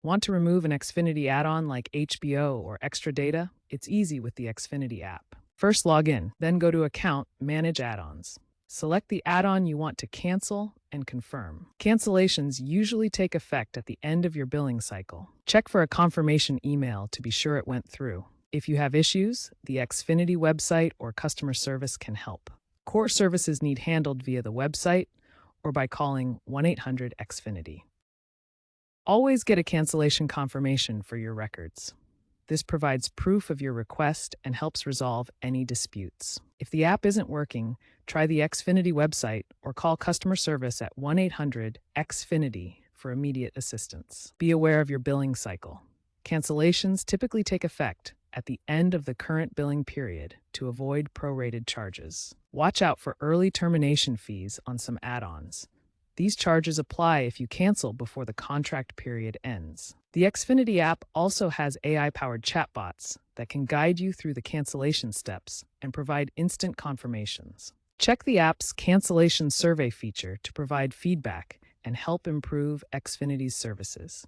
Want to remove an Xfinity add-on like HBO or extra data? It's easy with the Xfinity app. First log in, then go to Account, Manage Add-ons. Select the add-on you want to cancel and confirm. Cancellations usually take effect at the end of your billing cycle. Check for a confirmation email to be sure it went through. If you have issues, the Xfinity website or customer service can help. Core services need handled via the website or by calling 1-800-XFINITY. Always get a cancellation confirmation for your records. This provides proof of your request and helps resolve any disputes. If the app isn't working, try the Xfinity website or call customer service at 1-800-XFINITY for immediate assistance. Be aware of your billing cycle. Cancellations typically take effect at the end of the current billing period to avoid prorated charges. Watch out for early termination fees on some add-ons. These charges apply if you cancel before the contract period ends. The Xfinity app also has AI-powered chatbots that can guide you through the cancellation steps and provide instant confirmations. Check the app's cancellation survey feature to provide feedback and help improve Xfinity's services.